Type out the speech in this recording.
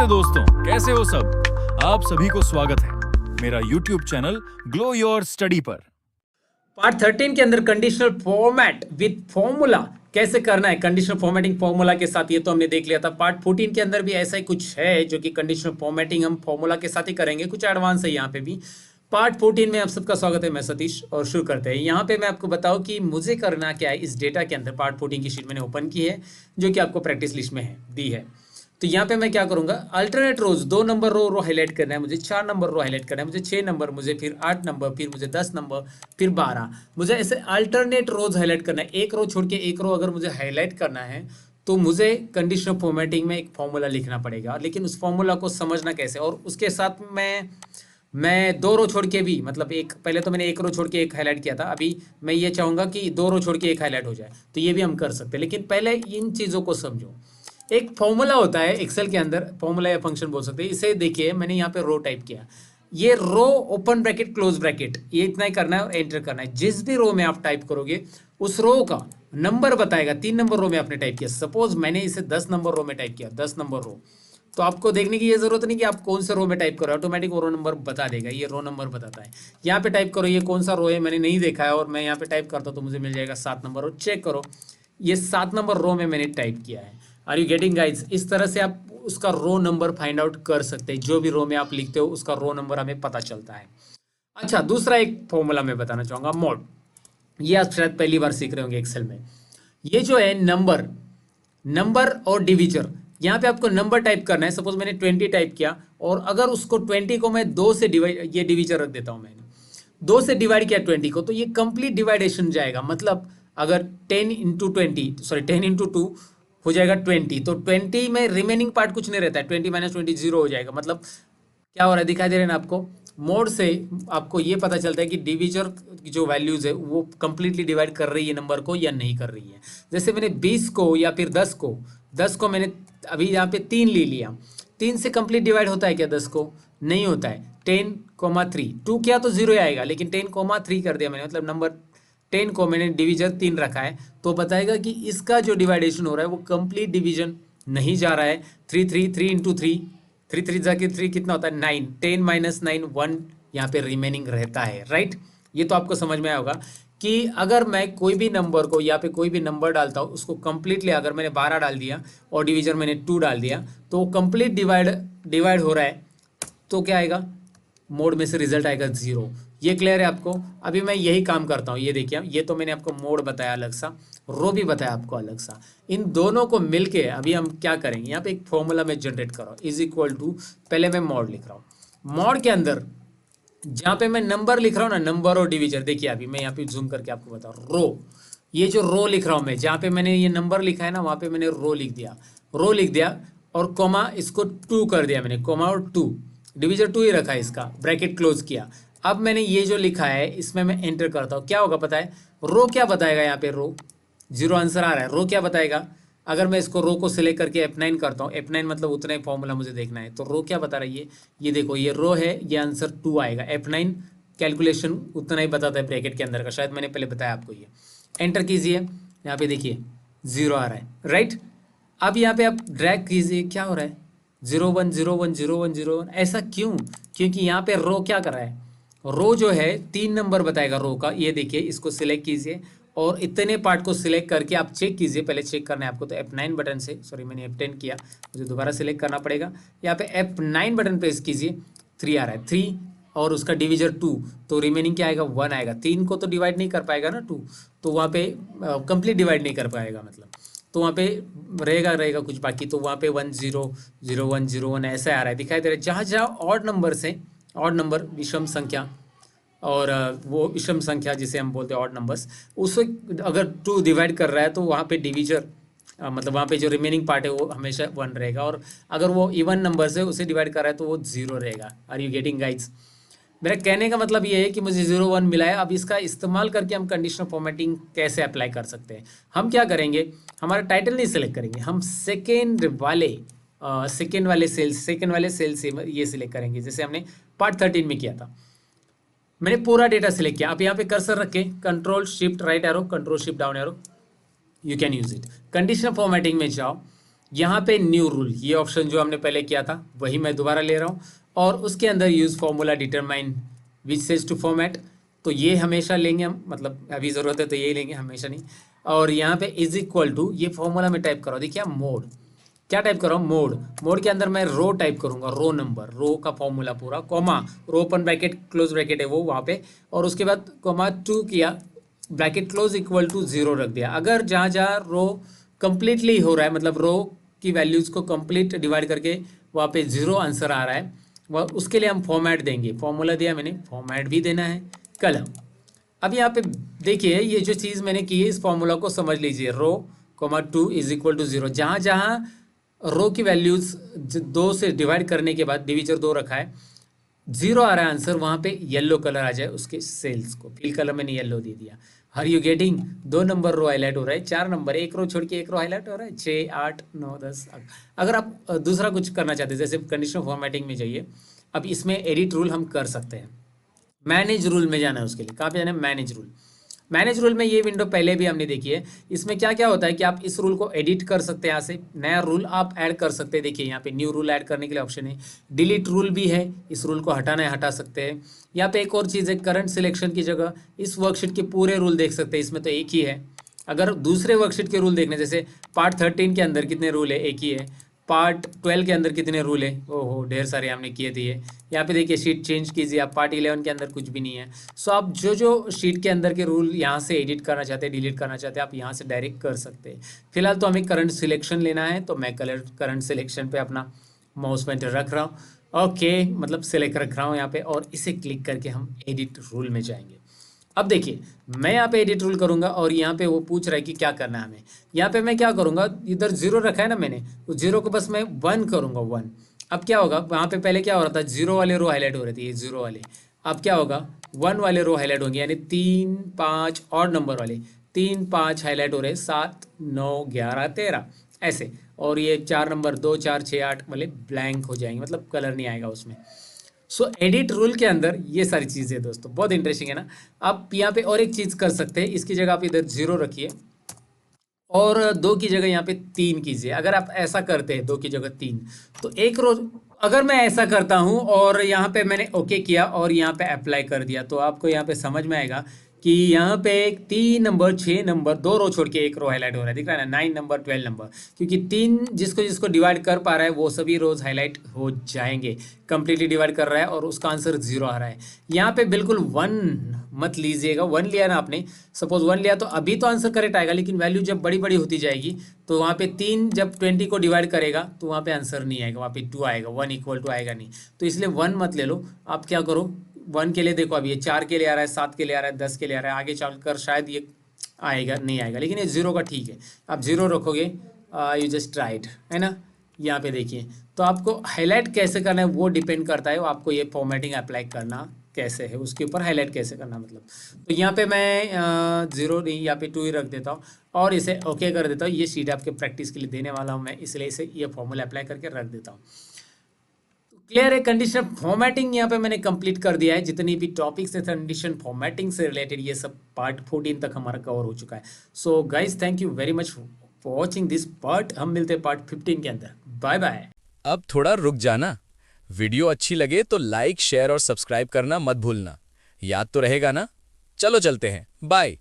नमस्ते दोस्तों, कैसे हो सब। आप सभी को स्वागत है मेरा YouTube channel glow your study पर। पार्ट 13 के अंदर कंडीशनल फॉर्मेट विद फॉर्मूला कैसे करना है, कंडीशनल फॉर्मेटिंग फॉर्मूला के साथ, ये तो हमने देख लिया था। पार्ट 14 के अंदर भी ऐसा ही कुछ है जो कि कंडीशनल फॉर्मेटिंग हम फॉर्मूला के साथ ही करेंगे, कुछ एडवांस है यहाँ पे भी। पार्ट 14 में आप सबका स्वागत है, मैं सतीश, और शुरू करते हैं। यहाँ पे मैं आपको बताऊं कि मुझे करना क्या है इस डेटा के अंदर। पार्ट 14 की शीट मैंने ओपन की है जो कि आपको प्रैक्टिस लिस्ट में है दी है। तो यहाँ पे मैं क्या करूंगा, अल्टरनेट रोज 2 नंबर रो हाईलाइट करना है मुझे, 4 नंबर रो हाईलाइट करना है मुझे, 6 नंबर मुझे, फिर 8 नंबर, फिर मुझे 10 नंबर, फिर 12, मुझे ऐसे अल्टरनेट रोज हाईलाइट करना है। एक रो छोड़ के एक रो अगर मुझे हाईलाइट करना है तो मुझे कंडीशनल फॉर्मेटिंग में एक फॉर्मूला लिखना पड़ेगा, लेकिन उस फॉर्मूला को समझना कैसे। और उसके साथ मैं 2 रो छोड़ के भी, मतलब एक पहले तो मैंने 1 रो छोड़ के एक हाईलाइट किया था, अभी मैं ये चाहूँगा कि 2 रो छोड़ के एक हाईलाइट हो जाए, तो ये भी हम कर सकते हैं। लेकिन पहले इन चीज़ों को समझो। एक फॉर्मूला होता है एक्सेल के अंदर, फॉर्मूला या फंक्शन बोल सकते हैं इसे। देखिए मैंने यहाँ पे रो टाइप किया, ये रो ओपन ब्रैकेट क्लोज ब्रैकेट, ये इतना ही करना है, एंटर करना है। जिस भी रो में आप टाइप करोगे उस रो का नंबर बताएगा। 3 नंबर रो में आपने टाइप किया, सपोज मैंने इसे 10 नंबर रो में टाइप किया, 10 नंबर रो, तो आपको देखने की ये जरूरत नहीं कि आप कौन से रो में टाइप करो, ऑटोमेटिक वो रो नंबर बता देगा, ये रो नंबर बताता है। यहाँ पे टाइप करो ये कौन सा रो है, मैंने नहीं देखा है, और मैं यहाँ पे टाइप करता हूँ तो मुझे मिल जाएगा 7 नंबर रो। चेक करो ये 7 नंबर रो में मैंने टाइप किया है। Are you getting guys? इस तरह से आप उसका रो नंबर फाइंड आउट कर सकते हैं। जो भी रो में आप लिखते हो उसका रो नंबर हमें पता चलता है। अच्छा, दूसरा एक फॉर्मूला मैं बताना चाहूंगा, मोड। ये आप शायद पहली बार सीख रहे होंगे एक्सेल में। ये जो है नंबर और डिविजर, यहाँ पे आपको नंबर टाइप करना है। सपोज मैंने 20 टाइप किया, और अगर उसको 20 को मैं 2 से डिवाइड, ये डिविजर रख देता हूँ मैंने, 2 से डिवाइड किया 20 को, तो ये कंप्लीट डिवाइडेशन जाएगा। मतलब अगर 10 इंटू 20, सॉरी 10 इंटू 2 हो जाएगा 20, तो 20 में रिमेनिंग पार्ट कुछ नहीं रहता है, 20 माइनस 20 जीरो हो जाएगा। मतलब क्या हो रहा है, दिखाई दे रहा है ना आपको। मोड से आपको ये पता चलता है कि डिविजर की जो वैल्यूज है वो कंप्लीटली डिवाइड कर रही है नंबर को या नहीं कर रही है। जैसे मैंने 20 को या फिर 10 को मैंने अभी यहाँ पे 3 ले लिया, 3 से कंप्लीट डिवाइड होता है क्या 10 को? नहीं होता है। 10,3 2 किया तो 0 आएगा, लेकिन 10,3 कर दिया मैंने, मतलब नंबर 10 को मैंने डिविजन 3 रखा है, तो बताएगा कि इसका जो डिवाइडेशन हो रहा है वो कंप्लीट डिवीजन नहीं जा रहा है। 3 इंटू 3 जाके 3 कितना होता है 9, 10 माइनस 9 1 यहाँ पे रिमेनिंग रहता है, राइट। ये तो आपको समझ में आया होगा कि अगर मैं कोई भी नंबर को यहाँ पे कोई भी नंबर डालता हूँ उसको कंप्लीटली, अगर मैंने 12 डाल दिया और डिवीजन मैंने 2 डाल दिया, तो वो कंप्लीट डिवाइड हो रहा है, तो क्या आएगा, मोड में से रिजल्ट आएगा 0। ये क्लियर है आपको? अभी मैं यही काम करता हूँ। ये देखिए, ये तो मैंने आपको मोड बताया अलग सा, रो भी बताया आपको अलग सा। इन दोनों को मिलके अभी हम क्या करेंगे, यहाँ पे एक फॉर्मूला में जनरेट करो, इज इक्वल टू, पहले मैं मोड लिख रहा हूँ। मोड के अंदर जहाँ पे मैं नंबर लिख रहा हूँ ना, नंबर और डिविजन, देखिए अभी मैं यहाँ पे जूम करके आपको बता रहा हूँ, रो, ये जो रो लिख रहा हूँ मैं, जहाँ पे मैंने ये नंबर लिखा है ना वहाँ पे मैंने रो लिख दिया, और कोमा इसको 2 कर दिया मैंने, कोमा और 2, डिविजन 2 ही रखा है, इसका ब्रैकेट क्लोज किया। अब मैंने ये जो लिखा है इसमें मैं एंटर करता हूँ, क्या होगा पता है? रो क्या बताएगा यहाँ पे? रो 0 आंसर आ रहा है। रो क्या बताएगा? अगर मैं इसको रो को सिलेक्ट करके F9 करता हूँ, F9 मतलब उतना ही फॉर्मूला मुझे देखना है, तो रो क्या बता रही है? ये देखो, ये रो है, ये आंसर 2 आएगा। F9 कैलकुलेशन उतना ही बताता है ब्रैकेट के अंदर का, शायद मैंने पहले बताया आपको। ये एंटर कीजिए, यहाँ पे देखिए 0 आ रहा है, राइट। अब यहाँ पे आप ड्रैग कीजिए, क्या हो रहा है? 0 1 0 1 0 1 0 1। ऐसा क्यों? क्योंकि यहाँ पे रो क्या कर रहा है, रो जो है 3 नंबर बताएगा रो का। ये देखिए, इसको सिलेक्ट कीजिए और इतने पार्ट को सिलेक्ट करके आप चेक कीजिए, पहले चेक करना है आपको, तो F9 बटन से, सॉरी मैंने F10 किया, मुझे दोबारा सिलेक्ट करना पड़ेगा। यहाँ पे F9 बटन प्रेस कीजिए, 3 आ रहा है, 3 और उसका डिविजन 2, तो रिमेनिंग क्या आएगा? 1 आएगा। 3 को तो डिवाइड नहीं कर पाएगा ना 2, तो वहाँ पे कंप्लीट डिवाइड नहीं कर पाएगा, मतलब तो वहाँ पे रहेगा कुछ बाकी, तो वहाँ पे 1 0 0 1 0 1 ऐसा आ रहा है, दिखाई दे रहा है। जहाँ जहाँ ऑड नंबर से, ऑड नंबर विषम संख्या, और वो विषम संख्या जिसे हम बोलते हैं ऑड नंबर्स, उससे अगर 2 डिवाइड कर रहा है तो वहाँ पे डिविजर, मतलब वहाँ पे जो रिमेनिंग पार्ट है वो हमेशा 1 रहेगा, और अगर वो इवन नंबर से उसे डिवाइड कर रहा है तो वो 0 रहेगा। Are you getting guys? मेरा कहने का मतलब ये है कि मुझे 0 1 मिला है। अब इसका इस्तेमाल करके हम कंडीशनल फॉर्मेटिंग कैसे अप्लाई कर सकते हैं? हम क्या करेंगे, हमारा टाइटल नहीं सिलेक्ट करेंगे, हम सेकेंड वाले सेल से ये सिलेक्ट करेंगे, जैसे हमने पार्ट 13 में किया था। मैंने पूरा डेटा सिलेक्ट किया। आप यहाँ पे कर्सर रखें, control shift right arrow, control shift down arrow, you can use it. Conditional formatting में जाओ, यहाँ पे न्यू रूल, ये ऑप्शन जो हमने पहले किया था वही मैं दोबारा ले रहा हूँ, और उसके अंदर use formula determine which says to format, तो ये हमेशा लेंगे हम, मतलब अभी ज़रूरत है तो यही लेंगे, हमेशा नहीं। और यहाँ पे इज इक्वल टू, ये फॉर्मूला में टाइप करो, देखिए मोड, क्या टाइप कर रहा हूँ, मोड, मोड के अंदर मैं रो टाइप करूँगा, रो नंबर, रो का फॉर्मूला पूरा, कॉमा, रो ओपन ब्रैकेट क्लोज ब्रैकेट है वो वहाँ पे, और उसके बाद कॉमा 2 किया, ब्रैकेट क्लोज इक्वल टू 0 रख दिया। अगर जहाँ जहाँ रो कंप्लीटली हो रहा है, मतलब रो की वैल्यूज़ को कंप्लीट डिवाइड करके वहाँ पे 0 आंसर आ रहा है, वह उसके लिए हम फॉर्मेट देंगे, फॉर्मूला दिया मैंने, फॉर्मेट भी देना है, कलम। अब यहाँ पे देखिए ये जो चीज़ मैंने की है, इस फॉर्मूला को समझ लीजिए, रो कोमा 2 इज इक्वल टू 0, जहाँ जहाँ रो की वैल्यूज़ 2 से डिवाइड करने के बाद डिविजर 2 रखा है, 0 आ रहा है आंसर, वहाँ पे येलो कलर आ जाए उसके सेल्स को, फिल कलर मैंने येलो दे दिया। Are you getting, 2 number row highlight हो रहा है, 4 नंबर, एक रो छोड़ के एक रो हाईलाइट हो रहा है, 6 8 9 10। अगर आप दूसरा कुछ करना चाहते हैं, जैसे कंडीशनल फॉर्मेटिंग में जाइए, अब इसमें एडिट रूल हम कर सकते हैं, मैनेज रूल में जाना है, उसके लिए कहाँ पे जाना है, मैनेज रूल। मैनेज रूल में ये विंडो पहले भी हमने देखी है, इसमें क्या क्या होता है कि आप इस रूल को एडिट कर सकते हैं, यहाँ से नया रूल आप ऐड कर सकते हैं। देखिए यहाँ पे न्यू रूल ऐड करने के लिए ऑप्शन है, डिलीट रूल भी है, इस रूल को हटाना है हटा सकते हैं। यहाँ पे एक और चीज़ है, करंट सिलेक्शन की जगह इस वर्कशीट के पूरे रूल देख सकते हैं, इसमें तो एक ही है। अगर दूसरे वर्कशीट के रूल देखने, जैसे पार्ट 13 के अंदर कितने रूल है, एक ही है, पार्ट 12 के अंदर कितने रूल है, ओहो ढेर सारे हमने किए थे ये। यहाँ पे देखिए शीट चेंज कीजिए आप, पार्ट 11 के अंदर कुछ भी नहीं है। सो आप जो जो शीट के अंदर के रूल यहाँ से एडिट करना चाहते हैं, डिलीट करना चाहते हैं, आप यहाँ से डायरेक्ट कर सकते हैं। फिलहाल तो हमें करंट सिलेक्शन लेना है, तो मैं करंट सिलेक्शन पे अपना माउस पॉइंटर रख रहा हूँ, ओके, मतलब सिलेक्ट रख रहा हूँ यहाँ पे, और इसे क्लिक करके हम एडिट रूल में जाएंगे। अब देखिए मैं यहाँ पे एडिट रूल करूँगा, और यहाँ पे वो पूछ रहा है कि क्या करना है हमें। यहाँ पे मैं क्या करूँगा, इधर 0 रखा है ना मैंने, उस 0 को बस मैं 1 करूँगा, 1। अब क्या होगा, वहाँ पे पहले क्या हो रहा था, 0 वाले रो हाईलाइट हो रहे थे, ये 0 वाले, अब क्या होगा, 1 वाले रो हाईलाइट होंगे, यानी 3 5 और नंबर वाले 3 5 हाईलाइट हो रहे, 7 9 11 13 ऐसे, और ये 4 नंबर 2 4 6 8 वाले ब्लैंक हो जाएंगे, मतलब कलर नहीं आएगा उसमें। सो एडिट रूल के अंदर ये सारी चीज़ें दोस्तों, बहुत इंटरेस्टिंग है ना। आप यहाँ पे और एक चीज़ कर सकते हैं, इसकी जगह आप इधर 0 रखिए, और 2 की जगह यहाँ पे 3 कीजिए। अगर आप ऐसा करते हैं 2 की जगह 3, तो एक रोज, अगर मैं ऐसा करता हूँ और यहाँ पे मैंने ओके किया और यहाँ पे अप्लाई कर दिया, तो आपको यहाँ पे समझ में आएगा कि यहाँ पे 3 नंबर 6 नंबर 2 रो छोड़ के एक रो हाईलाइट हो रहा है, दिख रहा है ना, 9 नंबर 12 नंबर, क्योंकि 3 जिसको जिसको डिवाइड कर पा रहा है वो सभी रोज हाईलाइट हो जाएंगे। कंप्लीटली डिवाइड कर रहा है और उसका आंसर 0 आ रहा है। यहाँ पे बिल्कुल 1 मत लीजिएगा, 1 लिया ना आपने, सपोज 1 लिया तो अभी तो आंसर करेक्ट आएगा, लेकिन वैल्यू जब बड़ी बड़ी होती जाएगी तो वहाँ पे 3 जब 20 को डिवाइड करेगा तो वहाँ पे आंसर नहीं आएगा, वहाँ पे 2 आएगा, 1 इक्वल टू आएगा नहीं। तो इसलिए 1 मत ले लो। आप क्या करो, 1 के लिए देखो, अभी ये 4 के लिए आ रहा है, 7 के लिए आ रहा है, 10 के लिए आ रहा है, आगे चलकर शायद ये आएगा नहीं आएगा, लेकिन ये 0 का ठीक है। आप 0 रखोगे, यू जस्ट ट्राइड, है ना। यहाँ पे देखिए, तो आपको हाईलाइट कैसे करना है वो डिपेंड करता है, आपको ये फॉर्मेटिंग अप्लाई करना कैसे है उसके ऊपर, हाईलाइट कैसे करना मतलब। तो यहाँ पे मैं 0 नहीं, यहाँ पे 2 ही रख देता हूँ और इसे ओके कर देता हूँ। ये शीट आपके प्रैक्टिस के लिए देने वाला हूँ मैं, इसलिए इसे ये फॉर्मूला अप्लाई करके रख देता हूँ। क्लियर है। कंडीशन फॉर्मेटिंग यहाँ पे मैंने कंप्लीट कर दिया है, जितनी भी टॉपिक्स है कंडीशन फॉर्मेटिंग से रिलेटेड ये सब पार्ट 14 तक हमारा कवर हो चुका है। So guys thank you very much for watching this part. हम मिलते हैं पार्ट 15 के अंदर। Bye bye. अब थोड़ा रुक जाना, वीडियो अच्छी लगे तो लाइक शेयर और सब्सक्राइब करना मत भूलना। याद तो रहेगा ना? चलो चलते हैं, बाय।